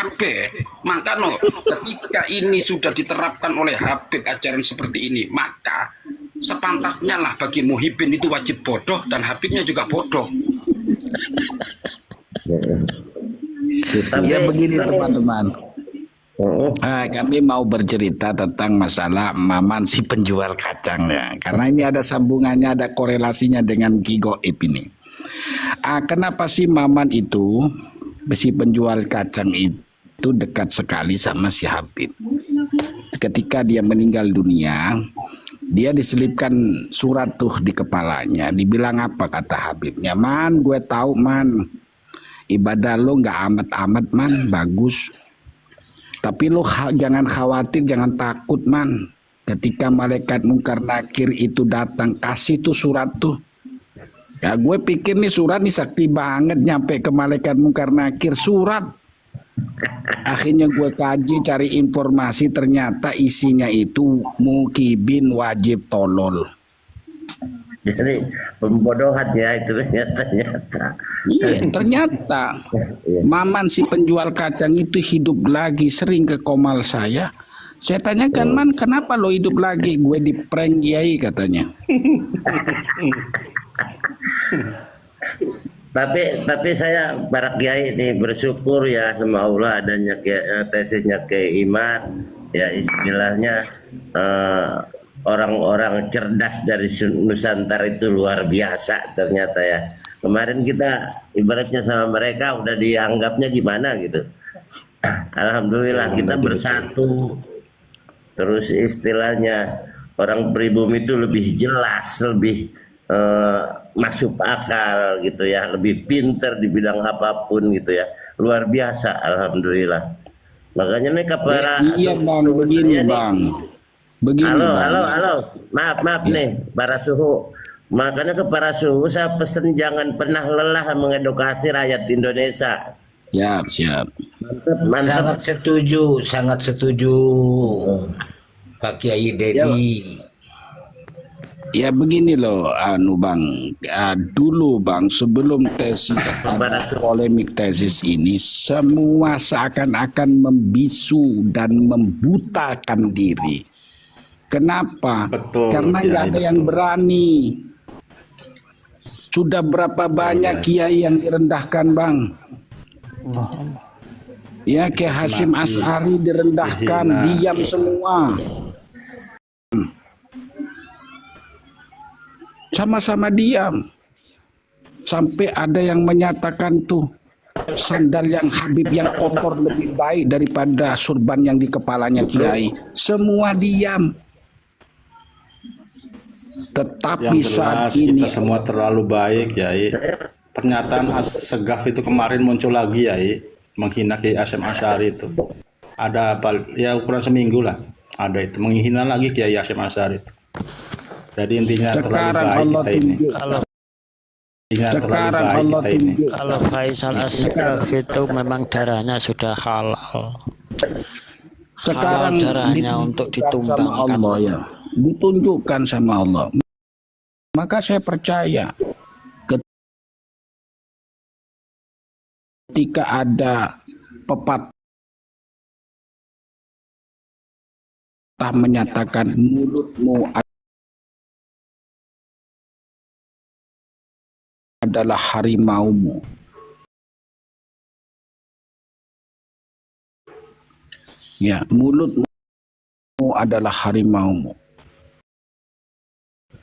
kabeh. Maka no, ketika ini sudah diterapkan oleh Habib ajaran seperti ini, maka sepantasnya lah bagi Muhyiddin itu wajib bodoh dan Habibnya juga bodoh. Ya begini teman-teman. Kami mau bercerita tentang masalah Maman si penjual kacang ya. Karena ini ada sambungannya, ada korelasinya dengan Ki Goib ini. Kenapa sih Maman itu si penjual kacang itu dekat sekali sama si Habib? Ketika dia meninggal dunia, dia diselipkan surat tuh di kepalanya. Dibilang apa kata Habibnya? Man, gue tahu man, ibadah lo nggak amat-amat man, bagus. Tapi lo jangan khawatir, jangan takut man. Ketika malaikat Mungkar Nakir itu datang, kasih tuh surat tuh. Ya gue pikir nih surat nih sakti banget nyampe ke malaikat Mungkar Nakir, surat. Akhirnya gue kaji cari informasi, ternyata isinya itu Mukibin wajib tolol. Jadi pembodohan ya itu ternyata. Iya, ternyata Maman si penjual kacang itu hidup lagi, sering ke komal saya. Saya tanyakan, Man, kenapa lo hidup lagi? Gue di prank Kiai katanya. Tapi saya para kiai ini bersyukur ya sama Allah adanya tesisnya Kiai Imad, ya istilahnya orang-orang cerdas dari Nusantara itu luar biasa ternyata ya. Kemarin kita ibaratnya sama mereka udah dianggapnya gimana gitu. Alhamdulillah kita bersatu. Terus istilahnya orang pribumi itu lebih jelas, lebih masuk akal gitu ya, lebih pinter di bidang apapun gitu ya, luar biasa alhamdulillah. Makanya nih para iya bang, begini bang, begini halo, maaf nih para suhu. Makanya ke para suhu saya pesen jangan pernah lelah mengedukasi rakyat Indonesia. Siap. Mantap. Sangat setuju Pak Kiai Dedi. Ya begini loh, bang, dulu bang sebelum tesis polemik tesis ini, semua seakan-akan membisu dan membutakan diri. Kenapa? Betul, karena nggak ada yang berani. Sudah berapa banyak kiai yang direndahkan bang? Ya Kiai Hasyim Asy'ari direndahkan, diam semua. Sama-sama diam. Sampai ada yang menyatakan tuh sandal yang Habib yang kotor lebih baik daripada surban yang di kepalanya Kiai. Semua diam. Tetapi saat ini kita semua terlalu baik Yai. Pernyataan Segaf itu kemarin muncul lagi Yai, menghina Kiai Hasyim Asy'ari itu. Ada apa ya, ukuran seminggu lah. Ada itu menghina lagi Kiai Hasyim Asy'ari itu. Jadi intinya sekarang terlalu Allah baik kita ini. Sekarang Allah tunjuk. Kalau Faisal Asgaf itu memang darahnya sudah halal. Sekarang halal darahnya untuk ditumbangkan sama Allah ya. Ditunjukkan sama Allah. Maka saya percaya ketika ada pepatah menyatakan mulutmu adalah harimaumu. Ya, mulutmu adalah harimaumu.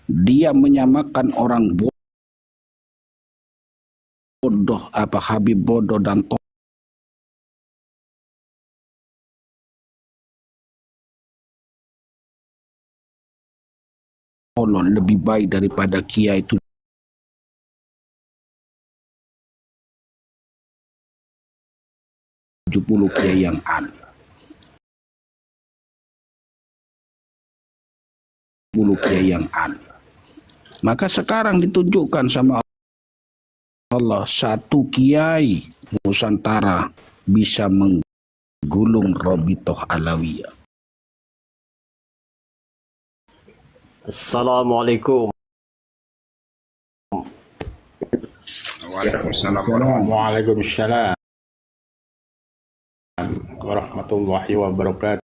Dia menyamakan orang bodoh, Habib bodoh dan tolol lebih baik daripada kiai itu. Kiai yang alim. 10 kiai yang alim. Maka sekarang ditunjukkan sama Allah, satu kiai Nusantara bisa menggulung Robitoh Alawiyah. Assalamualaikum. Waalaikumsalam. Waalaikumsalam. warahmatullahi wabarakatuh.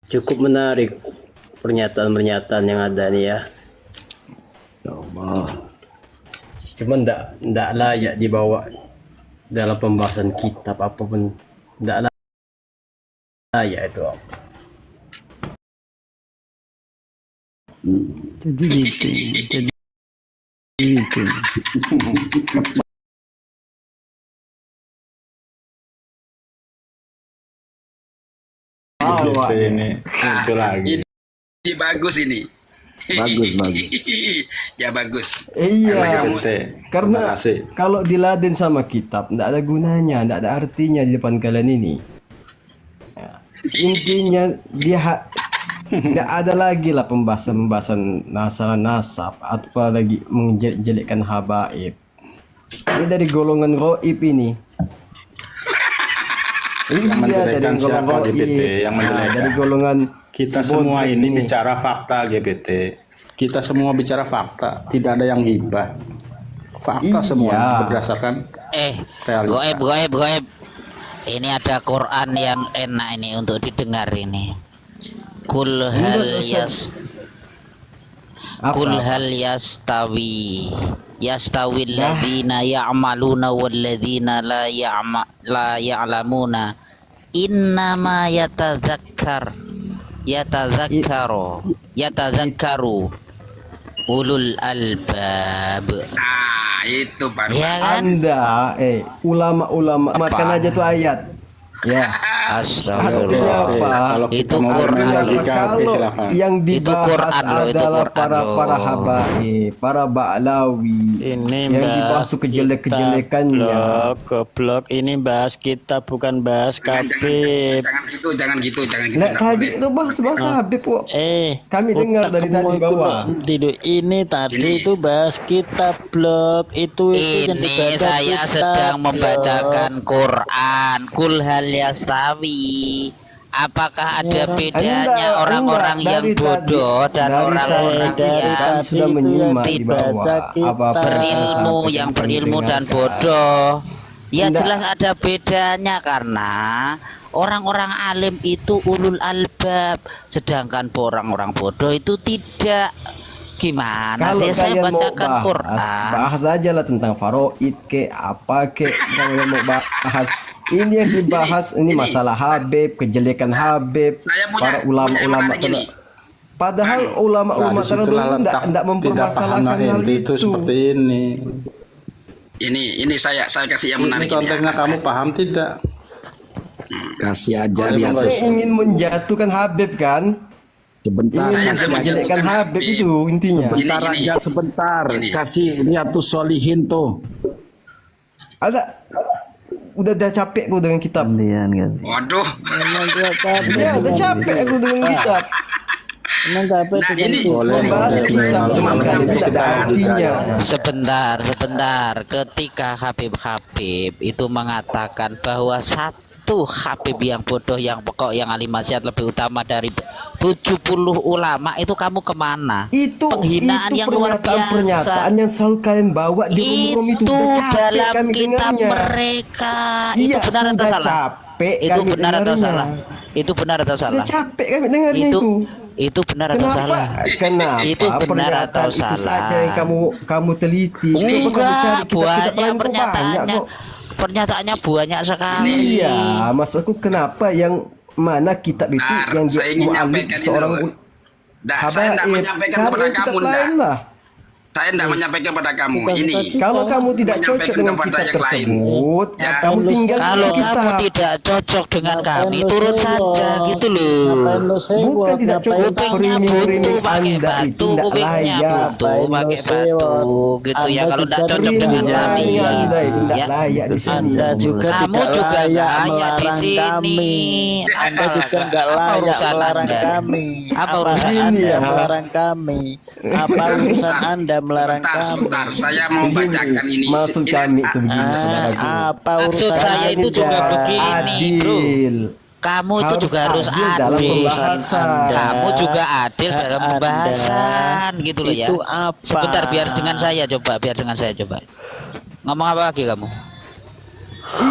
Cukup menarik pernyataan-pernyataan yang ada nih ya. Cuma ndak layak dibawa dalam pembahasan kitab apapun, ndak layak itu. Jadi gitu. Gitu ini muncul lagi. Ini bagus ini. Bagus. Ya bagus. Iya, karena Terima kasih. kalau diladen sama kitab, nggak ada gunanya, nggak ada artinya di depan kalian ini. Ya, intinya nggak ada lagi lah pembahasan nasab atau lagi menjelekkan habaib. Ini dari golongan roib ini. Yang Iya, menjelekkan dari golongan siapa roib. GPT? Yang Nah, menjelekkan. dari golongan Kita si semua Bodrek ini bicara fakta GPT. Kita semua bicara fakta, tidak ada yang gibah. Fakta Iya. semua berdasarkan realita. Goib. Ini ada Quran yang enak ini untuk didengar ini. Kul hal yastawi alladzina ya'maluna walladzina la ya'lamuna innama yatadzakkaru ulul albab. Nah, itu baru. Ya kan? Anda, ulama-ulama makan aja tuh ayat. Ya. Astagfirullah. Artinya apa? Kalau kita Itu mau Quran. bermain logika, oke, Kalau silakan. yang Itu dibahas Quran loh, itu adalah Quran loh. para habaib, para ba'lawi, Ini yang bahas dibahas tuh kejelek-kejelekannya. Goblok. Ini bahas kita bukan bahas kabib. Jangan gitu. Nah, nggak tadi boleh. itu bahas Habib kok. Kami dengar dari otakmu tadi bawah. Tidur. Ini tadi itu bahas kitab blog itu yang Ini dibaca saya kitab sedang blog. membacakan Quran. Kul hal yastawi. Apakah ada bedanya orang-orang yang dari bodoh dan dari orang-orang tadi yang kami sudah itu menyimak yang di bawah dibaca kita. apa-apa yang berilmu, disampaikan yang kami berilmu dan dengarkan. bodoh? Ya Enggak. jelas ada bedanya karena orang-orang alim itu ulul albab, sedangkan orang-orang bodoh itu tidak. Gimana Kalau sih saya kalian mau bacakan Quran? bahas aja lah tentang faraid ke apa ke kalian mau bahas. Ini yang dibahas ini masalah Habib, kejelekan Habib, Saya punya- para ulama-ulama punya gini. padahal ulama-ulama Nah, disitulah terdahulu letak tidak tidak mempermasalahkan pahamnya hal ente itu. itu seperti ini. Ini saya kasih yang Ini menarik. konteksnya kamu paham tidak? Kasih aja Boleh, biar boleh. Saya ingin menjatuhkan Habib kan, sebentar, ingin kasih aja. menjelekkan Habib itu intinya. Sebentar Gini. aja, sebentar. Gini. Kasih Riyadhus Sholihin tuh. Ada udah capek aku dengan kitab. Waduh. Iya, udah capek aku dengan kitab. Emang capek Nah, dengan ini kitab. Membahas kitab dengan kalian tidak ada artinya. Sebentar. Ketika Habib itu mengatakan bahwa satu Habib yang bodoh, yang pokok, yang alim maksiat lebih utama dari 70 ulama, itu kamu kemana? Itu Penghinaan yang luar pernyataan yang selalu kalian bawa di room itu Itu udah capek dalam kami kitab dengarnya. mereka. Iya, Itu benar atau sudah salah? capek Itu kami benar atau dengarnya. salah? Itu benar atau Sudah salah? capek kami dengarnya itu. Itu benar atau salah? Kenapa? Itu benar Pernyataan atau itu salah? saja yang kamu teliti. Coba kamu cari Enggak, kitab-kitab banyak lain tuh banyak pernyataannya. kok. Pernyataannya banyak sekali. Iya, maksudku kenapa yang mana kitab itu Nah, yang saya ingin mu'alif menyampaikan ini seorang loh. Nah, saya tidak habaib. menyampaikan Cari kepada kitab kamu, lain ndak. lah. Saya tidak menyampaikan kepada kamu. Ini. Kalau kamu tidak cocok Menyampaikan dengan kepada kitab yang lain. tersebut, Ya. kamu tinggal Kalau di kitab. kamu tidak cocok dengan kami, lu turun sewot? saja gitu loh. Ngapain lu sewot? Bukan tidak cocok, Ngapain Kupingnya framing-framing buntu pakai Anda itu batu, tidak kupingnya layak. buntu Ngapain lu pakai sewot? batu gitu ya. Anda Kalau tidak juga cocok dengan rindu kami, ya. Anda itu tidak ya. layak di sini. Anda juga Kamu tidak juga layak layak di melarang sini. kami. Anda juga nggak Apa layak urusan melarang Anda? kami. Apa urusan Anda Anda? melarang kami? Apa urusan Anda melarang Sebentar, kami? saya mau bacakan ini. Maksud Ini- kami itu begini, saudaraku. Apa Maksud urusan saya itu Anda? juga begini, bro. Adil. Kamu itu Harus juga harus adil dalam adil. pembahasan. Kamu juga adil Hak dalam Anda pembahasan gitu loh ya. itu apa? Sebentar biar dengan saya coba. Ngomong apa lagi kamu?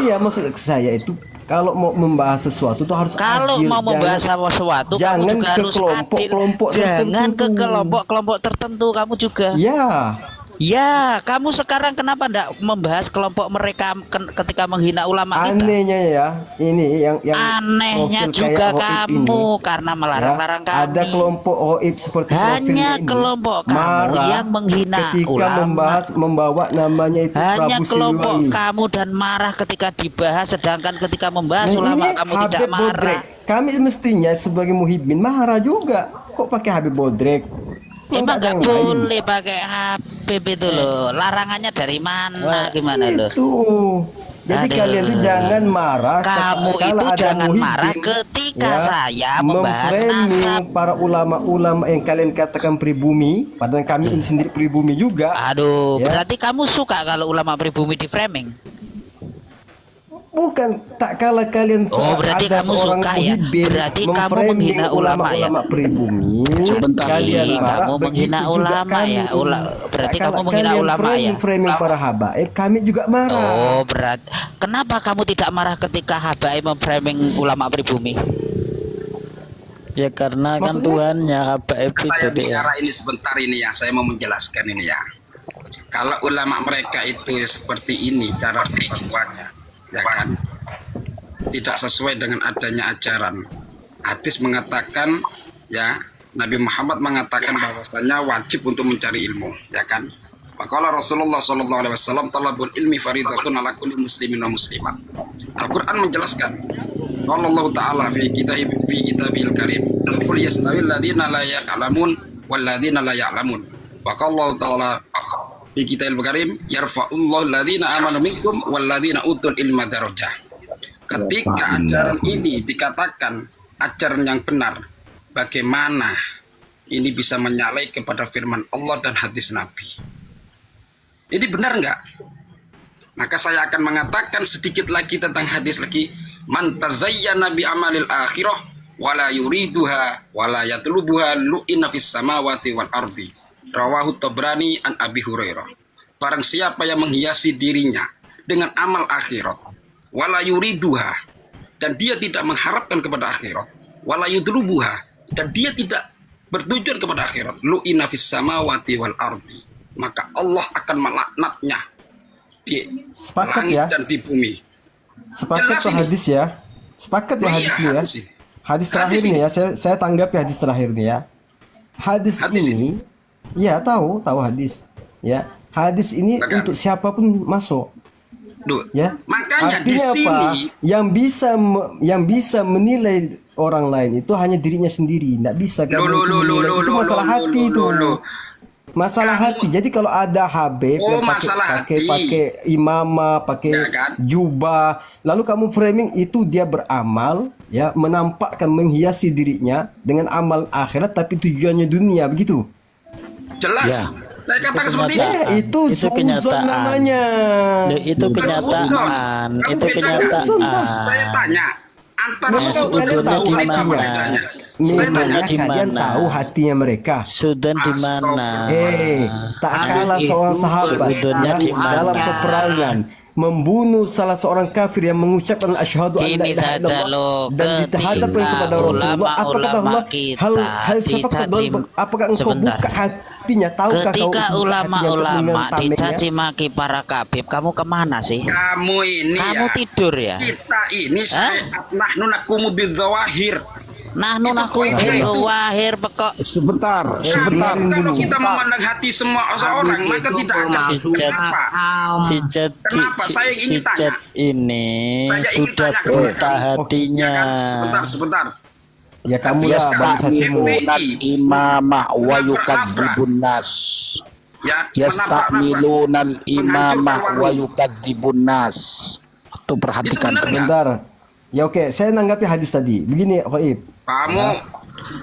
Iya, maksud saya itu kalau mau membahas sesuatu tuh harus Kalau adil. mau membahas sesuatu kamu jangan juga ke harus kelompok-kelompok adil. Jangan ke tertentu. kelompok-kelompok tertentu kamu juga. Ya, Ya, kamu sekarang kenapa enggak membahas kelompok mereka ketika menghina ulama kita? anehnya ya, ini yang Anehnya profil juga kayak Oib kamu ini, karena ya, melarang-larang kami. ada kelompok OIB seperti Hanya profilnya ini kelompok kamu marah yang menghina ketika ulama. membawa namanya itu Hanya Prabu kelompok Siliwangi. kamu dan marah ketika dibahas, sedangkan ketika membahas Nah, ulama ini kamu Habib tidak marah. Bodrek. Kami mestinya sebagai muhibbin marah juga. Kok pakai Habib Bodrek? Kok Emang ada nggak yang lain? boleh pakai Habib itu loh. Larangannya dari mana? Gimana loh? Itu. Jadi Aduh. kalian tuh jangan marah. Kamu kalau itu ada jangan muhibbin, marah ketika saya membahas memframing nasab. para ulama-ulama yang kalian katakan pribumi, padahal kami ini sendiri pribumi juga. Aduh, Ya. berarti kamu suka kalau ulama pribumi di framing? Bukan, tak kalah kalian Oh, berarti ada kamu seorang suka ya? muhibbin Berarti kamu memframing menghina ulama ya? ulama pribumi. Sebentar. Kalian Ih, marah, kamu menghina begitu juga ulama kami. ya? Berarti Tak kamu kalah menghina kalian ulama ya? framing para habaib, kami juga marah. Oh, kenapa kamu tidak marah ketika Habaib memframing ulama pribumi? Ya karena kan Maksudnya? Tuhannya Habaib itu Saya dia. bicara ini sebentar ini ya, saya mau menjelaskan ini ya. Kalau ulama mereka itu seperti ini cara berfatwanya, ya kan, tidak sesuai dengan adanya ajaran. Hadis mengatakan, ya, Nabi Muhammad mengatakan bahwasanya wajib untuk mencari ilmu, ya kan. Maka Rasulullah SAW talabul ilmi faridatun ala kulli muslimin wa muslimat. Al-Quran menjelaskan, Allah Ta'ala fi kitabil karim, qul yastawil ladina la ya'lamun wal ladina la ya'lamun. Maka Allah Ta'ala fi kitabil karim, yarfa'ullahu ladina amanu minkum wal ladina utul ilma darajah. Ketika ajaran ini dikatakan ajaran yang benar, bagaimana ini bisa menyalahi kepada firman Allah dan hadis Nabi? Ini benar nggak? Maka saya akan mengatakan sedikit lagi tentang hadis lagi. Man tazayyana bi amalil akhirah wala yuriduha wala yatlubuha lu'ina fis samawati wal ardi. Rawahu Tabrani an Abi Hurairah. Barang siapa yang menghiasi dirinya dengan amal akhirat, wala yuriduha, dan dia tidak mengharapkan kepada akhirat, wala yudlubuha, dan dia tidak bertujuan kepada akhirat, lu'ina fis samawati wal ardi, maka Allah akan melaknatnya di Sepakat langit ya? dan di bumi. Sepakat Jelas tuh ini. hadis ya. Sepakat ya Oh iya, hadis ini ya. hadis ini. Hadis terakhir Hadis nih ya. Saya tanggapi hadis terakhir nih ya. Hadis Hadis ini, ya tahu hadis. Ya, hadis ini Maka- untuk siapapun masuk. Duh, Ya, makanya di artinya apa? sini Yang bisa menilai orang lain itu hanya dirinya sendiri. Nggak bisa kamu menilai. Itu masalah hati itu. Masalah hati. Jadi kalau ada Habib Oh, yang masalah hati. pakai imamah, pakai Ya kan? jubah, lalu kamu framing itu dia beramal, ya, menampakkan menghiasi dirinya dengan amal akhirat tapi tujuannya dunia, begitu. jelas. Ya. Saya katakan seperti ini. kenyataan. Itu Itu suuzon kenyataan. namanya. Itu kenyataan. Kamu Itu bisa kenyataan. Saya tanya antara Masa suudon kalian dan tahu apa hatinya? bedanya? Saya Sudonnya tanya, di Kalian mana? tahu hatinya mereka. Sudan di mana? Tak kalah seorang sahabat Sudonnya yang di mana? dalam peperangan membunuh salah seorang kafir yang mengucapkan asyhadu an la Ini ilaha saja illallah loh dan dihadapkan ketika kepada Rasulullah. Apa kata ulama-ulama Allah? kita Hal safaqat dicaci- apakah engkau Sebentar. buka hatinya? Tahukah kau Ketika buka hatinya untuk ulama-ulama menentangnya? dicaci maki para kabib, kamu kemana sih? kamu ini Kamu ya. tidur ya? Kita ini nahnu nakumu bidzawahir. Nahnu naku wahir pekok. Sebentar. Kalau kita memandang hati semua orang, maka tidak akan Sijat. apa. Si Saya ingin Jet ini Saya ingin sudah tanya buta kepada kamu. hatinya. Sebentar. Ya kamu lah bangsa timur. Yastamilunal imamah wa yukadzibun nas. Ya, Yastamilunal imamah wa yukadzibun nas. Tuh perhatikan. Itu benar nggak? Sebentar. Ya oke, saya nanggapi hadis tadi. Begini, Khaib. Kamu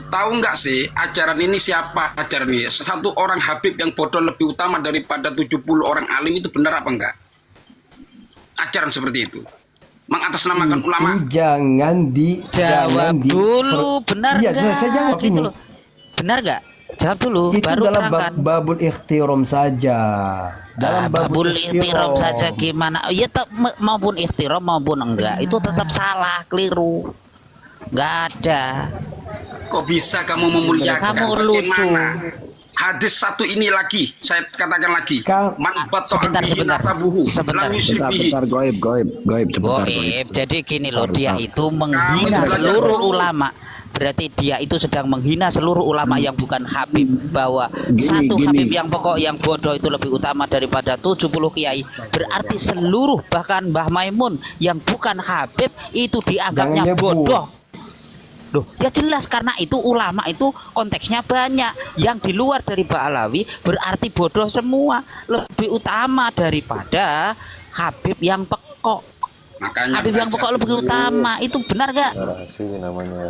tahu nggak sih ajaran ini siapa ajaran ini? Satu orang Habib yang bodoh lebih utama daripada 70 orang alim, itu benar apa enggak? Ajaran seperti itu. mengatasnamakan ulama. Jangan Jawab dulu, benar Iya, nggak? saya jawab Gitu ini. loh. Benar nggak? Jawab dulu, Itu baru dalam terangkan. babul ikhtiram saja. Dalam Babul ikhtiram saja gimana? Ya maupun ikhtiram maupun enggak, itu tetap salah, keliru. Nggak ada. Kok bisa kamu memuliakan? Kamu lucu. Bagaimana? Hadis satu ini lagi, saya katakan lagi. Man Sebentar, sebentar. Sebentar. Bentar, goib, sebentar, Goib. Jadi gini loh, dia itu menghina seluruh ulama. Berarti dia itu sedang menghina seluruh ulama yang bukan Habib, bahwa satu Habib yang pokok yang bodoh itu lebih utama daripada 70 kiai. Berarti seluruh, bahkan Mbah Maimun yang bukan Habib itu dianggapnya bodoh. Loh, ya jelas, karena itu ulama itu konteksnya banyak. Yang di luar dari Ba'alawi berarti bodoh semua, lebih utama daripada Habib yang pekok. Makanya Habib yang pokok lebih utama, itu benar gak?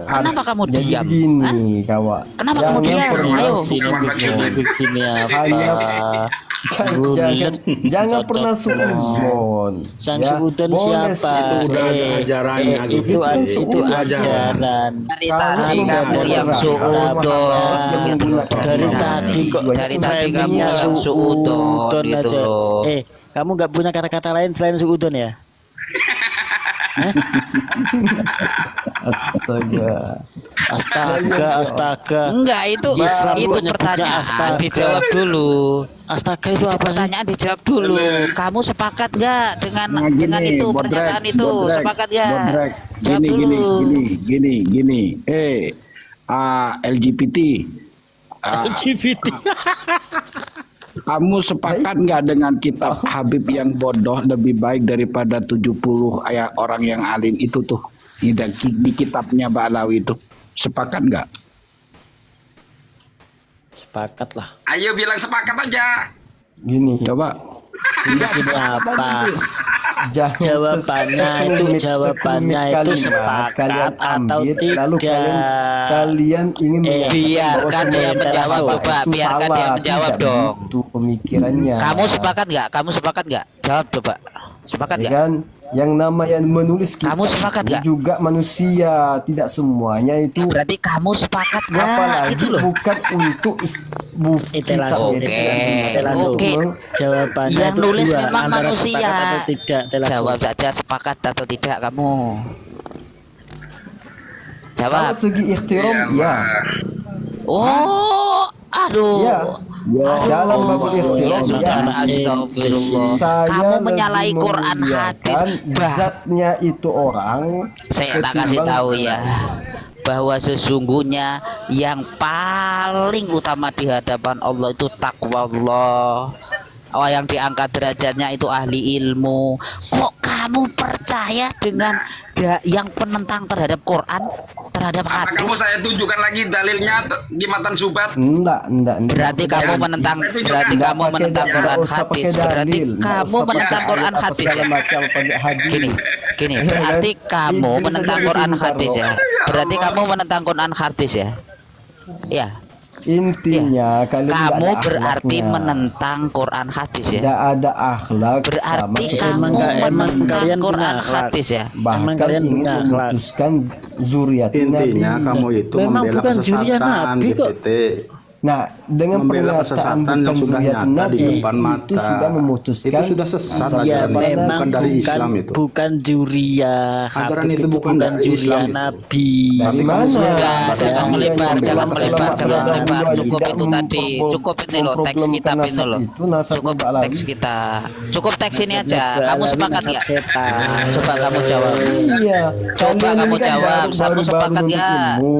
Kenapa kamu Jadi diam? gini, kawan. Kenapa kamu diam? Ayo. Sini Hanya jangan pernah suuzon. Sang Ya, sebutan boleh siapa? ajarannya Itu ajaran. Dari tadi kamu yang suudon. Dari tadi kok Dari tadi kamu framingnya yang suudon gitu aja. loh. Kamu nggak punya kata-kata lain selain suudon ya? Astaga. Enggak, itu Islam itu kok nyebutnya pertanyaan astaga. dijawab dulu. Astaga itu apa sih? Pertanyaan dijawab dulu. Kamu sepakat nggak dengan dengan itu pernyataan itu? Sepakat nggak? Jawab dulu. Gini. LGBT. LGBT. Kamu sepakat nggak dengan kitab Habib yang bodoh lebih baik daripada 70 orang yang alim itu tuh di kitabnya Ba'alawi itu? Sepakat nggak? Sepakat lah. Ayo bilang sepakat aja. Gini, Coba. Ini apa? Jawabannya itu sepakat atau tidak? lalu kalian ingin Biarkan dia menjawab, coba. Biarkan dia menjawab dong. Itu pemikirannya. Kamu sepakat nggak? Kamu sepakat nggak? Jawab coba. Sepakat Ya nggak? kan? Yang namanya menulis kitab Kamu sepakat nggak? juga manusia, tidak semuanya itu. Berarti kamu sepakat nggak? Apalagi Gitu loh. bukan untuk Itu langsung. Oke. Jawabannya Yang itu nulis dua, memang antara manusia. sepakat atau tidak. Jawab saja sepakat atau tidak kamu. Kalau Jawab. segi ikhtiram, ya. Oh, aduh. Ya. Dalam babul Ya ikhtiram, sudah, ya. astagfirullah. Saya Kamu lebih menyalahi Quran hadis. memuliakan zatnya itu orang. Saya tak kasih ketimbang tahu ya, bahwa sesungguhnya yang paling utama di hadapan Allah itu takwa Allah. Oh, yang diangkat derajatnya itu ahli ilmu. Kok kamu percaya dengan yang penentang terhadap Quran, terhadap Karena hadis? kamu saya tunjukkan lagi dalilnya di Matan Subat. Enggak. Berarti kamu menentang, berarti kamu menentang Quran hadis. Berarti kamu menentang Quran hadis ya. Gini, berarti kamu menentang Quran hadis ya. Berarti kamu menentang Quran hadis ya. Ya. Intinya kalian tidak Kamu ada berarti akhlaknya. menentang Quran hadis ya. Tidak ada akhlak Berarti sama kamu emang menentang kalian punya Quran akhlak. hadis ya. bahkan kalian ingin punya akhlak. memutuskan zuriat Intinya Nabi. kamu itu Memang membela bukan jurian kesesatan Nabi kok. GPT. Nah, dengan Membela pernyataan kesesatan bukan yang sudah zuriat nyata di Nabi, depan mata. itu sudah memutuskan Itu sudah sesat azab Ya ajaran kepada itu, memang bukan dari Islam itu. bukan juria. Ajaran Habib itu bukan dari juria Islam itu. Nabi. Dari mana? Sudah, jangan melebar, jangan Ulama melebar, jangan terdahulu melebar. aja Cukup tidak itu tadi, cukup ini loh teks kita memproblemkan ini loh. nasab itu, nasab Cukup Ba'alawi. teks kita, cukup teks ini aja. Kamu Ba'alawi sepakat nasab nggak? setan. Coba kamu jawab. Iya. Coba Kalian kamu ini kan jawab, kamu baru-baru sepakat menuntut nggak? ilmu.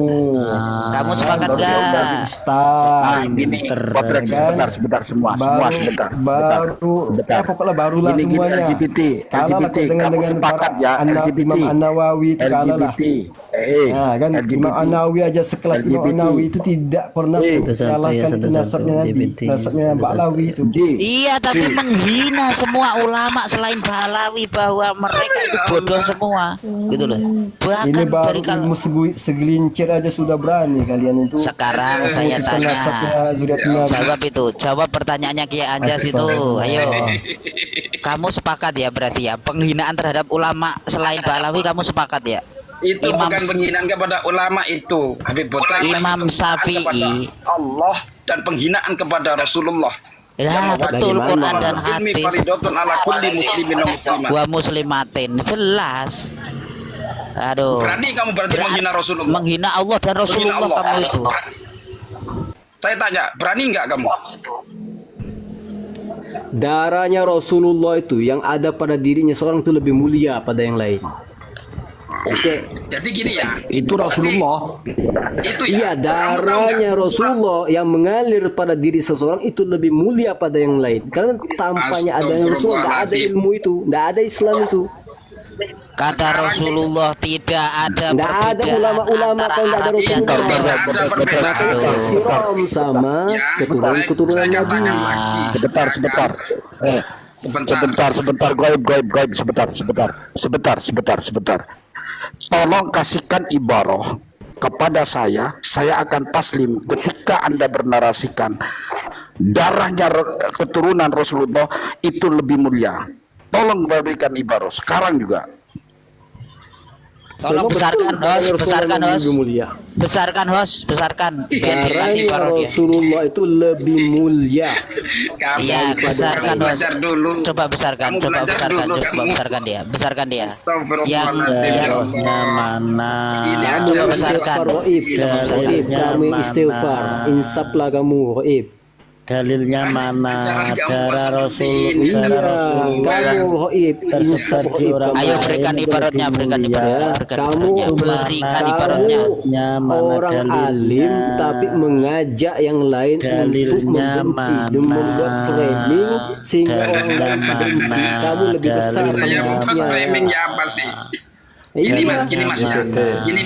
Kamu sepakat Baru nggak? jadi ustaz. Gini, Botrek, sebentar semua sebentar. Ya pokoknya barulah Gini semuanya. LGBT, Kalah lah dengan kamu sepakat para ya anak LGBT, Imam An-Nawawi itu kalah lah. LGBT, Nah, kan Imam An-Nawawi aja sekelas Imam LGBT. An-Nawawi itu tidak pernah menyalahkan itu nasabnya Nabi, nasabnya Ba'alawi itu. Iya, tapi menghina semua ulama selain Ba'alawi, bahwa mereka itu bodoh semua, gitu loh. Bahkan Ini baru dari kalau ilmu segelincir aja sudah berani kalian itu. sekarang saya memutuskan tanya, nasabnya zuriat Nabi. jawab itu, jawab pertanyaannya Kiai Anjas itu, ayo. kamu sepakat ya berarti ya penghinaan terhadap ulama selain Balawi kamu sepakat ya? Itu Imam bukan penghinaan kepada ulama itu, Habib Botak. Imam Itu penghinaan Syafi'i. kepada Allah dan penghinaan kepada Rasulullah. Ya betul Quran dan Ilmi hadis. faridotun ala kulli muslimin wa muslimat. Wa muslimatin jelas. Aduh. Berani kamu berarti menghina Rasulullah. Menghina Allah dan Rasulullah Menghina Allah. kamu itu. Saya tanya, berani nggak kamu? Darahnya Rasulullah itu yang ada pada dirinya seorang itu lebih mulia pada yang lain. Oke. Jadi gini ya. Itu Rasulullah. Itu Iya, ya. Kamu tahu darahnya nggak? Rasulullah yang mengalir pada diri seseorang itu lebih mulia pada yang lain. Karena tanpanya adanya Rasulullah, tidak ada ilmu itu, tidak ada Islam itu. Kata Rasulullah tidak ada Tidak ada perbedaan ulama-ulama antara kalau tidak ada Arab dan Rasulullah. Tidak ada perbedaan. Ihtiram sama Ya, keturunan saya Nabi. katakan lagi. Sebentar. Sebentar. Goib. Sebentar. Tolong kasihkan ibarah kepada saya akan taslim ketika Anda bernarasikan darahnya keturunan Rasulullah itu lebih mulia. Tolong berikan ibarah sekarang juga. Tolong Memang besarkan betul darah host, besarkan Rasulullah host, lebih mulia. besarkan. Biar dikasih Darahnya baru dia. Rasulullah itu lebih mulia. Kamu Iya, besarkan host. belajar dulu. Coba besarkan dia. Besarkan dia. Yang Darahnya mana? Ini Kamu aja yang besarkan. istighfar, Roib. Roib, kamu yang istighfar. Insaflah kamu, Roib. Dalilnya mana? Darah Rasul, Iya, darah kamu Rasulullah Roib. tersebar Insaf, di Roib. orang Ayo berikan lain ibaratnya, berikan lebih ibaratnya, mulia. berikan Kamu ibaratnya. Berikan ibaratnya. Dalilnya mana? Orang alim Dalilnya. tapi mengajak yang lain untuk Dalilnya membenci dan mana? membuat framing sehingga orang Dalilnya lain benci. mana? Kamu lebih besar Dalilnya Saya membuat pengikutnya. framingnya apa sih? Iya. Gini mas ya. Nah, Gini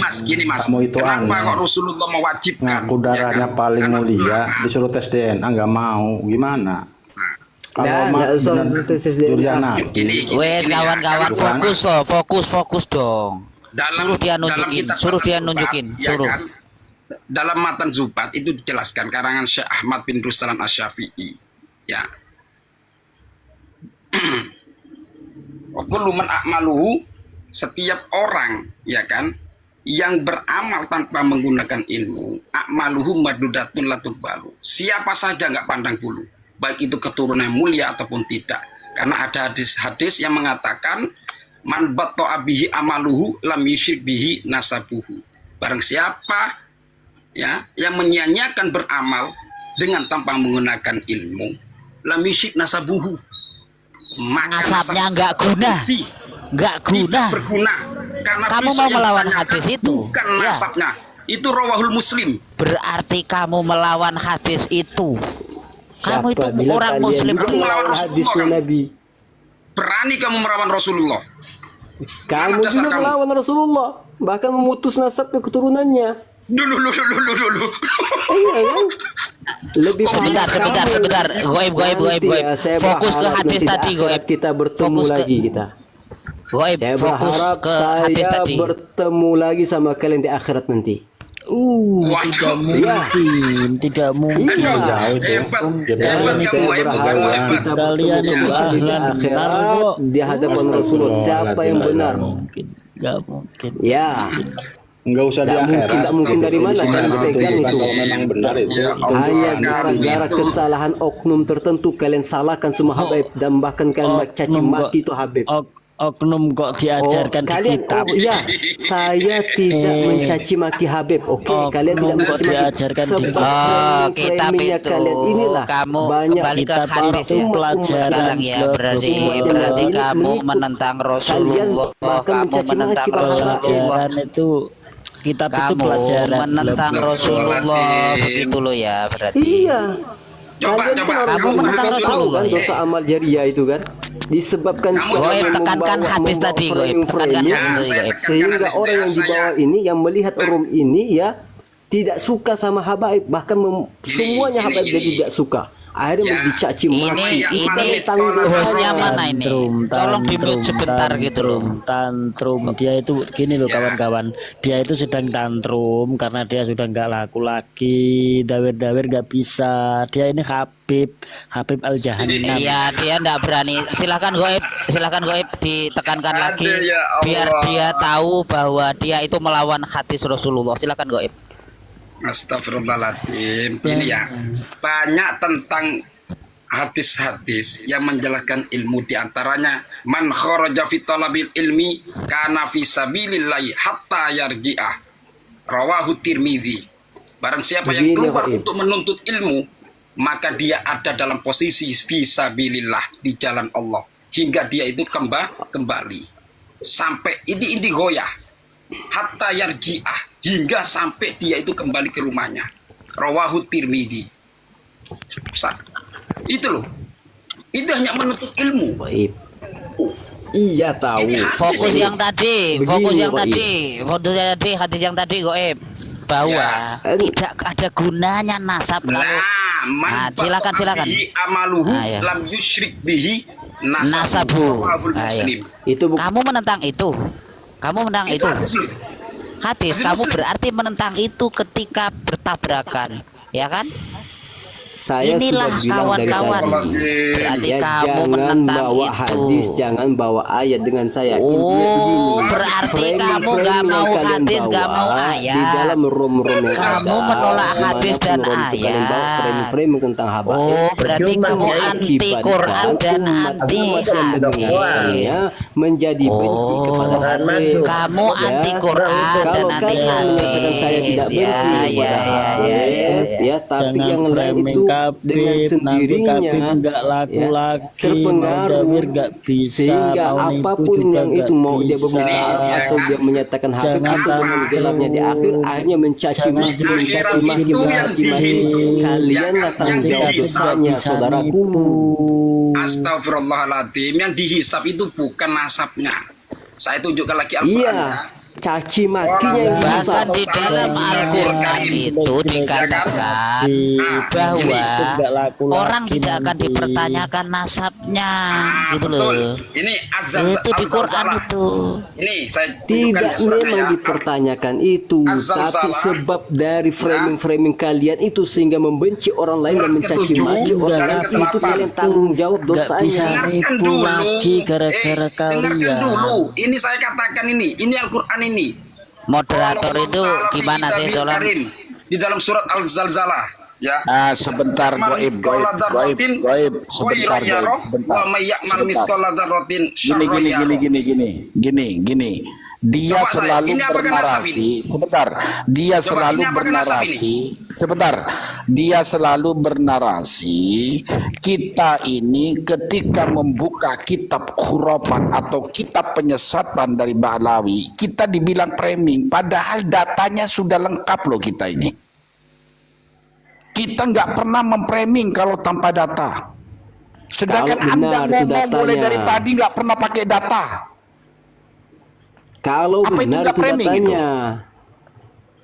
mas. kamu itu Kenapa aneh. kok Rasulullah mewajibkan? Ngaku darahnya Ya kan? paling Karena mulia, ulama. disuruh tes DNA nggak mau, gimana? Kalau Nggak usah tes DNA. Juliana, Gini, Wes gini ya, kawan-kawan dalam- fokus dong. Suruh dia nunjukin, suruh. kan? Dalam matan Zubat itu dijelaskan karangan Syekh Ahmad bin Ruslan Asy-Syafi'i. Ya. Kullu man a'maluhu, setiap orang ya kan yang beramal tanpa menggunakan ilmu, a'maluhu madudatun latubbalu. Siapa saja nggak pandang bulu, baik itu keturunan mulia ataupun tidak. Karena ada hadis yang mengatakan man batta'a bihi amaluhu lam yusyrik bihi nasabuhu. Barang siapa ya yang menyia-nyiakan beramal dengan tanpa menggunakan ilmu, lam yusyrik nasabuhu. Maka Nasabnya nggak guna. Nggak guna. Tidak berguna. Karena Kamu pisau mau yang melawan ditanyakan hadis itu? bukan Ya. nasabnya. Itu rawahul Muslim. Berarti kamu melawan hadis itu. Kamu itu Siapa bilang orang kalian Muslim itu dulu. melawan hadisnya Nabi? Berani kamu melawan Rasulullah. Kamu Mana dasar juga kamu? melawan Rasulullah, bahkan memutus nasabnya keturunannya. Dulu. Iya kan? Lebih Sebentar. pantas kamu. Goib. Nanti ya, saya Fokus ke berharap hadis nanti di tadi, akhirat Goib. kita bertemu Fokus ke- lagi kita. Goib, Saya fokus berharap ke hadis saya tadi. bertemu lagi sama kalian di akhirat nanti. Waduh. Tidak mungkin. Iya. jauh itu. Hebat Hebat kamu, Saya hebat berharap kamu, hebat. kita Kalian bertemu itu kembali di ahlan akhirat nar, di hadapan Rasulullah. Siapa yang benar? Nggak mungkin. Ya, nggak usah di Nggak mungkin, akhirat. nggak mungkin dari mana Di sini kan aja dipegang tunjukkan itu. kalau memang benar itu. Ya Allah, hanya kalau gara-gara gitu. kesalahan oknum tertentu kalian salahkan semua Habib dan bahkan kalian caci maki itu Habib. Oknum kok diajarkan di kalian, kitab. iya, saya tidak mencaci maki Habib. Oke, kalian tidak Oknum kok mencaci maki. diajarkan di Sebab Oh, kitab framingnya itu kalian inilah kamu banyak kembali ke Kitab hadis itu ya. pelajaran Sekarang ya blog berarti ini kamu mengikut. menentang Kalian Rasulullah, bahkan kamu mencaci menentang maki bahkan Rasulullah, Pelajaran itu kitab itu kamu pelajaran. menentang belum- Rasulullah, begitu loh ya berarti. Iya. Coba, Kalian coba. kan Kamu orang menentang tahu Rasulullah, kan ya? dosa amal jariah itu kan disebabkan Kamu kita Goib, tekankan membawa- hadis membawa tadi, Goib. framing-framing, Tekankan Ya, hadis saya Goib. tekankan sehingga hadis orang yang di bawah ini yang melihat room ini ya tidak suka sama Habaib, bahkan semuanya Gini, Habaib dia gini. tidak suka. akhirnya Ya, dicaci maki. ini hostnya mana ini? Tolong di mute sebentar gitu loh. Tantrum dia itu gini loh Ya. kawan-kawan, dia itu sedang tantrum karena dia sudah nggak laku lagi, dawir-dawir nggak bisa. Dia ini Habib Al-Jahanam. Iya, dia enggak berani. Silakan Goib ditekankan lagi Aduh, ya Allah. biar dia tahu bahwa dia itu melawan hadis Rasulullah. Silakan Goib. Astagfirullahaladzim. Ini ya, banyak tentang hadis-hadis yang menjelaskan ilmu, diantaranya man kharaja fi talabil ilmi kana fi sabilillahi hatta yarji'ah, rawahu Tirmidzi. Barang siapa yang Begini, keluar Pak Im. untuk menuntut ilmu, maka dia ada dalam posisi fi sabilillah, di jalan Allah, hingga dia itu kembali sampai ini goyah hatta yarji'ah, hingga sampai dia itu kembali ke rumahnya. Rawahu Tirmidzi. Itu loh. Itu hanya menuntut ilmu. Baik. Iya tahu. Ini hadis Fokus ini. yang tadi, Begini, fokus yang Pak tadi, hadis yang tadi Goib, bahwa Ya. tidak ada gunanya nasab kalau Nah, man Nah, silakan, bata'a silakan. bihi amaluhu Nah, ya. lam yusyrik bihi Nasabu. rawahul Ah, ya. Muslim. Itu kamu menentang itu. Kamu menentang itu. hadis loh. Hadis, Hadis kamu Muslim. berarti menentang itu ketika bertabrakan, ya kan? saya Inilah sudah bilang dari kawan-kawan. tadi. Berarti Ya, kamu jangan menentang bawa itu. hadis, jangan bawa ayat dengan saya. Intinya Oh, begini. berarti Framing- kamu framing nggak yang mau kalian hadis, nggak bawa mau di ayat. dalam rom-rom yang Kamu ada, menolak hadis dimanapun dan rom itu kalian bawa ayat. framing-framing tentang habaib. Oh, berarti Percuma, kamu Kiai. anti Quran dan anti hadis. Menjadi benci Oh, kepada jangan hadis. masuk. Kamu Ya. anti Quran dan Kalau anti kalian menyatakan saya tidak hadis. benci kepada hadis, ya, tapi Jangan yang lain framing itu Habib, dengan nanti sendirinya Habib nggak laku ya, lagi, mau terpengaruh, dawir nggak bisa, sehingga mau nipu apapun juga yang nggak itu mau dia bisa. berbicara atau dia menyatakan Habib Jangan itu dengan tantrum. gelapnya di akhir akhirnya mencaci Jangan maki bilang mencaci akhirat maki itu yang mencaci maki dihitung. kalianlah tanggung Yang jawab dihisap. besarnya saudaraku. Astagfirullahaladzim. Yang dihisap itu bukan nasabnya. Saya tunjukkan lagi Al-Quran Iya, ya. caci makinya yang Bahkan dihisap. di dalam Al-Quran itu dikatakan bahwa orang tidak akan dipertanyakan nasabnya, gitu loh. Betul. Ini azal Itu di Quran itu. Ini saya tunjukkan Tidak ya suratnya memang ya. dipertanyakan itu, Asal tapi salah. sebab dari framing-framing kalian itu sehingga membenci orang lain dan Surat mencaci ketujuh, maki orang surat lain, itu ke-8. kalian tanggung jawab Nggak bisa dosanya. Dengarkan nipu dulu. lagi gara-gara Dengarkan kalian. dulu. Ini saya katakan ini Al-Quran ini. Moderator Allah itu Ta'ala gimana fi sih, kitabihil tolong? karim. Di dalam surat Al-Zalzalah ya. Sebentar Goib, sebentar Goib, sebentar. Gini. Dia Coba saya, selalu ini apakah nasab bernarasi. ini? Sebentar. Dia Coba, selalu ini apakah nasab bernarasi. Sebentar. Dia selalu bernarasi. Kita ini ketika membuka kitab khurafat atau kitab penyesatan dari Ba'alawi, kita dibilang framing. Padahal datanya sudah lengkap loh kita ini. Kita nggak pernah memframing kalau tanpa data. Sedangkan Kalau Anda benar itu ngomong mulai datanya. dari tadi nggak pernah pakai data. Kalau Apa itu benar nggak itu framing datanya,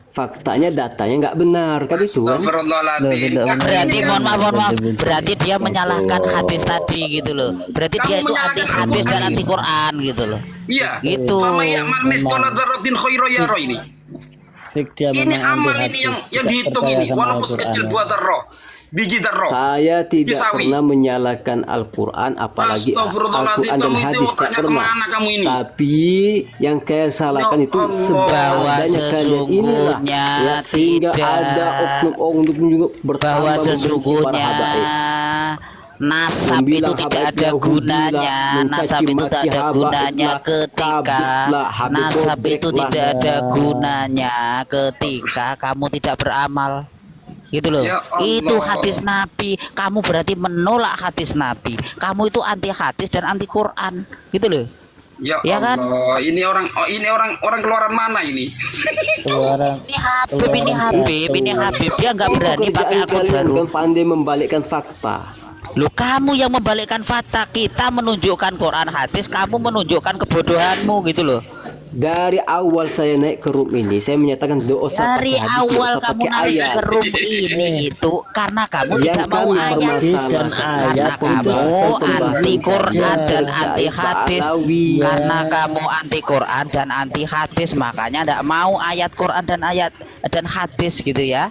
faktanya datanya nggak benar kan itu kan? Astagfirullahaladzim. Berarti Ini mohon kan- maaf, berarti dia menyalahkan hadis tadi gitu loh. Berarti dia itu anti hadis dan anti Quran gitu loh. Iya. Gitu. Faman ya'mal mithqala dzarratin khairan yarah ini. Fik dia Ini memang amal anti ini yang hadis, tidak dihitung percaya ini sama walaupun Al-Quran. sekecil buah darah. Biji darah. Saya tidak Kisawi. pernah menyalahkan Al-Quran, apalagi Astagfirullahaladzim, Al-Quran dan kamu itu hadis tak otaknya pernah. kemana kamu ini? Tapi yang saya salahkan Ya itu Allah. sebab Bahwa adanya kalian inilah sesungguhnya ya, sehingga tidak. ada oknum-oknum juga Bahwa bertambah membenci para sesungguhnya habaib. nasab itu Membilang tidak habaib ada Yahudi gunanya, lah, nasab mencaci itu maki tidak ada habaib gunanya lah, ketika sabit lah, habib nasab robek itu lah. tidak ada gunanya ketika kamu tidak beramal. Gitu loh. Ya Allah. Itu hadis Nabi. Kamu berarti menolak hadis Nabi. Kamu itu anti hadis dan anti Quran. Gitu loh. Ya Ya kan? Allah, ini orang keluaran mana ini? Keluaran Ini Habib. Dia nggak Itu berani pakai kerjaan akun kalian baru. bukan pandai membalikkan fakta. Loh, kamu yang membalikkan fakta. Kita menunjukkan Quran hadis, kamu menunjukkan kebodohanmu gitu loh. Dari awal saya naik ke room ini, saya menyatakan dosa Dari pakai hadis, awal dosa kamu pakai narik ayat. ke room ini itu karena kamu Yang tidak mau kami ayat. Hadis dan permasalahkan ayat Karena kamu pembahasan anti Quran dan saja. anti hadis. Alawi. Karena kamu anti Quran dan anti hadis, makanya tidak mau ayat Quran dan ayat dan hadis gitu ya.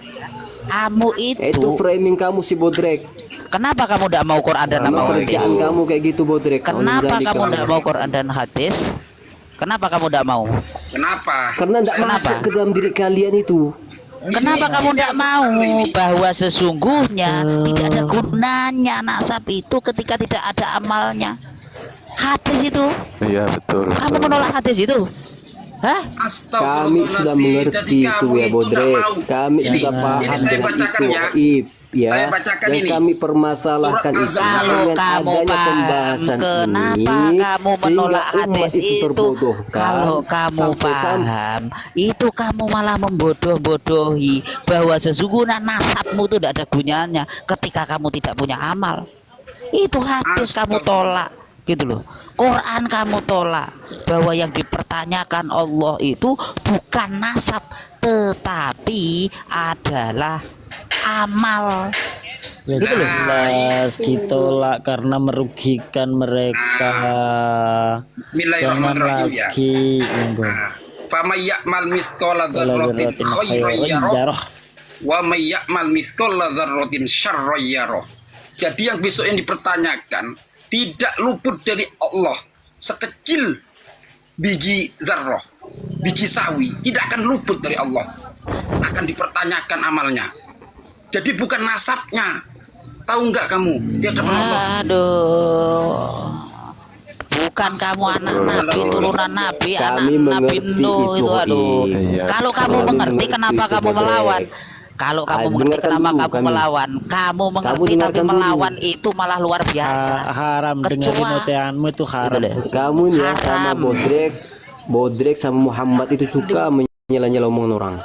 Kamu Itu itu framing kamu si Bodrek. kenapa kamu tidak mau Quran dan Nama mau hadis? kerjaan kamu kayak gitu Bodrek. Kenapa kamu tidak mau Quran dan hadis? Kenapa kamu tidak mau? Kenapa? Karena tidak Kenapa? masuk ke dalam diri kalian itu. Kenapa kamu tidak mau bahwa sesungguhnya tidak ada gunanya nasab itu ketika tidak ada amalnya? Hadis itu, Iya betul. kamu menolak hadis itu? Hah? Kami sudah mengerti itu ya Bodrek. Kami sudah paham Ini saya dengan bacakan itu ya. Ib, ya. Saya bacakan Dan ini. kami permasalahkan Surat itu Az-Zumar. Kalau dengan kamu adanya paham pembahasan kenapa ini kamu sehingga menolak umat hadis itu, terbodohkan kalau kamu sampai paham itu kamu malah membodoh-bodohi bahwa sesungguhnya nasabmu itu tidak ada gunanya ketika kamu tidak punya amal. Itu hadis kamu tolak gitu loh. Quran kamu tolak bahwa yang dipertanyakan Allah itu bukan nasab tetapi adalah amal. Ya jelas ditolak karena merugikan mereka. Jangan Bismillahirrahmanirrahim ya. lagi monggo. Faman ya'mal mithqala dzarratin khairan yarah wa may ya'mal mithqala dzarratin syarran yarah. Jadi yang besok yang dipertanyakan tidak luput dari Allah sekecil biji zarrah, biji sawi tidak akan luput dari Allah, akan dipertanyakan amalnya. Jadi bukan nasabnya, tahu nggak kamu di hadapan Allah? Aduh, bukan kamu anak nabi, turunan nabi, anak Kami nabi mengerti Nuh itu. itu, Aduh, Iya. kalau kamu Kami mengerti mengerti kenapa itu, kamu Bodrek. melawan? Kalau kamu mengerti dengarkan kenapa dulu kamu kami. melawan? Kamu mengerti tapi dengarkan dulu. melawan itu malah luar biasa. Haram dengerin Kecoa. oceanmu itu haram. Gitu loh. Kamu nih ya sama Haram. Bodrek sama Muhammad itu suka menyela-nyela omongan orang.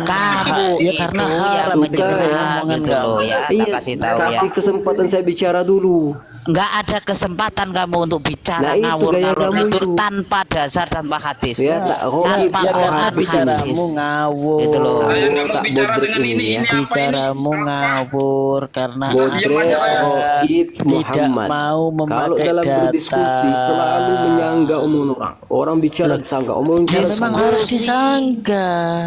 Kamu Ya, itu karena yang haram menyerang omongan gitu loh ya. Tak kasih tahu ya. kasih kesempatan saya bicara dulu. Nggak ada kesempatan kamu untuk bicara Nah, itu ngawur gaya ngalur kamu itu itu. tanpa dasar tanpa hadis. Ya, tak Tanpa Ya karena Quran hadis. bicaramu ngawur. Itu loh. Saya nggak mau Tak bicara Bodrek dengan ini ini ya. apa ini? Bicaramu Apa? ngawur karena Bodrek, diam aja saya. Goib, tidak Muhammad. mau Kalau memakai dalam berdiskusi data. selalu menyanggah omongan orang. Orang bicara disanggah, omongan Ya bicara memang disanggah. harus disanggah.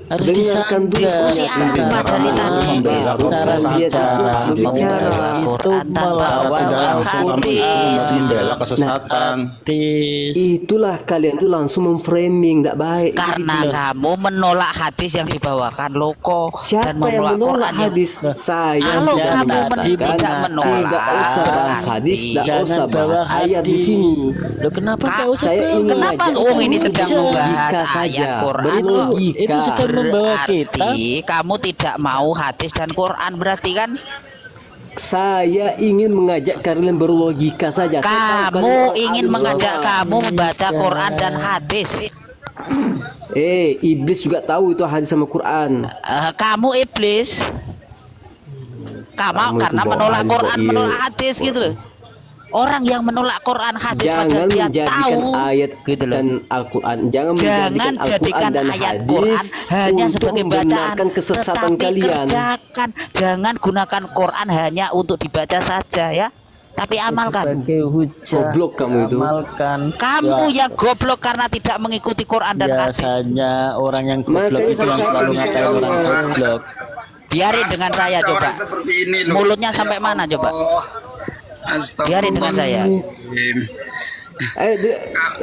Harus Dengarkan dulu disanggah. Diskusi apa dari tadi? Cara bicara Membela itu melawan membela kesesatan. hadis. Itulah kalian tuh langsung memframing, tidak baik. Karena kamu menolak hadis yang dibawakan loko dan Siapa yang menolak Quran yang hadis? Saya Kalau sudah kamu mengatakan, tidak menolak, tidak usah bahas hadis, tidak Jangan usah bawa bahas ayat di hadis. sini. Loh kenapa Kak, tak usah saya bawa? ingin Kenapa mengajak Ung ini sedang berlogika membahas saja, ayat Quran? berlogika. Itu sedang membawa kita. Berarti kamu tidak mau hadis dan Quran berarti kan? Saya ingin mengajak kalian berlogika saja. Saya tahu kalian Kamu orang ingin alim mengajak semua. kamu membaca Quran dan hadis. Iblis juga tahu itu hadis sama Quran. Kamu iblis. Kamu itu Karena bawa menolak hadis, Quran, iya. menolak hadis gitu loh. Orang yang menolak Quran hadis Jangan padahal dia menjadikan tahu ayat gitu loh. dan Al-Quran. Jangan Jangan menjadikan Al-Quran jadikan dan ayat hadis Quran hanya untuk sebagai bacaan, membenarkan kesesatan tetapi kalian. kerjakan. Jangan gunakan Quran hanya untuk dibaca saja ya, tapi amalkan. Sebagai hujah. Goblok kamu itu. Amalkan. Kamu yang goblok karena tidak mengikuti Quran dan hadis. Biasanya orang yang goblok Makanya itu yang saya selalu bicara ngatain orang orang. goblok. Biarin dengan saya Ada coba. orang seperti ini loh. Mulutnya sampai mana coba? Biarin dengan saya.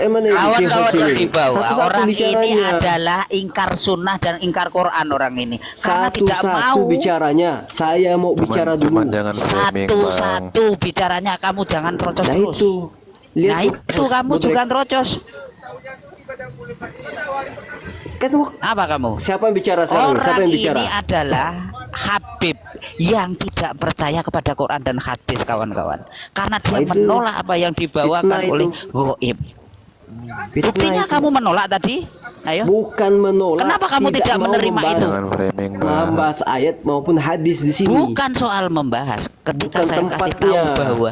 Mana yang Kawan-kawan yang di bawah, Satu-satu orang ini bicaranya. adalah ingkar sunnah dan ingkar Quran orang ini. Karena tidak Satu-satu mau. bicaranya. Saya mau bicara dulu. Cuman jangan framing, Bang. Satu-satu bicaranya kamu jangan terocos Nah terus. itu. Lihat Nah itu kamu Bodrek. juga terocos. Kan, Apa kamu? siapa yang bicara sekarang? Siapa Orang yang bicara? ini adalah Habib yang tidak percaya kepada Quran dan hadis kawan-kawan. Karena dia Nah, itu menolak apa yang dibawakan fitnah oleh itu. Goib. Fitnah Buktinya itu. kamu menolak tadi. Ayo. Bukan menolak. Kenapa kamu tidak mau menerima membahas- itu? Jangan framing, Bang. Membahas ayat maupun hadis di sini. Bukan soal membahas. Ketika Bukan saya kasih tempatnya. tahu bahwa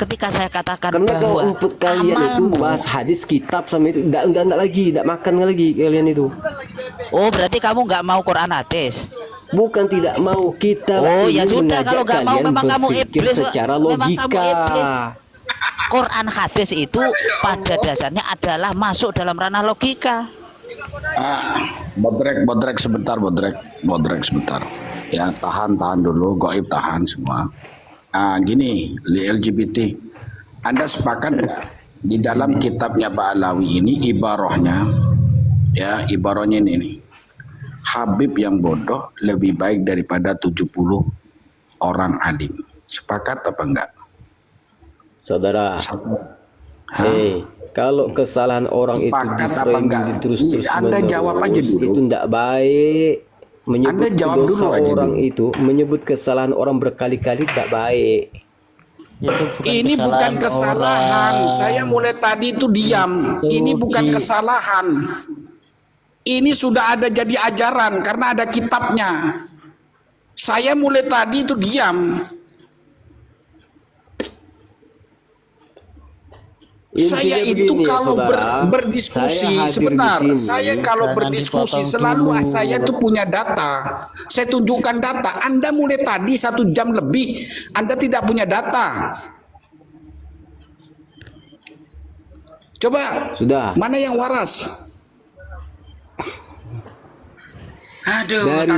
ketika saya katakan Karena kalau bahwa input kalian itu amalmu, bahas hadis, kitab sama itu, enggak lagi, enggak makan lagi kalian itu. oh berarti kamu nggak mau Quran hadis. Bukan tidak mau, kita Oh ya ingin sudah, kalau mengajak nggak mau kalian memang kamu berpikir iblis, secara memang kamu logika. iblis. Quran hadis itu pada dasarnya adalah masuk dalam ranah logika. Bodrek sebentar. Ya tahan dulu, goib tahan semua. Gini, LGBT, Anda sepakat nggak di dalam kitabnya Ba'alawi ini ibarahnya, ya ibarahnya ini nih, Habib yang bodoh lebih baik daripada 70 orang alim. Sepakat apa enggak? Saudara, kalau kesalahan orang itu Sepakat apa enggak? terus-terus Anda jawab aja dulu. itu tidak baik. Menyebut Anda jawab dosa dulu aja orang dulu. itu, menyebut kesalahan orang berkali-kali tidak baik. Itu Ini bukan kesalahan. Saya mulai tadi itu diam. Ini bukan kesalahan. Ini sudah ada jadi ajaran karena ada kitabnya. Saya mulai tadi itu diam. Saya Intinya itu begini, kalau saudara, berdiskusi saya hadir sebentar, di sini. saya kalau Jangan berdiskusi dipotong selalu dulu. saya itu punya data. Saya tunjukkan data. Anda mulai tadi 1 jam lebih, Anda tidak punya data. Coba, Sudah. mana yang waras? Aduh, Dari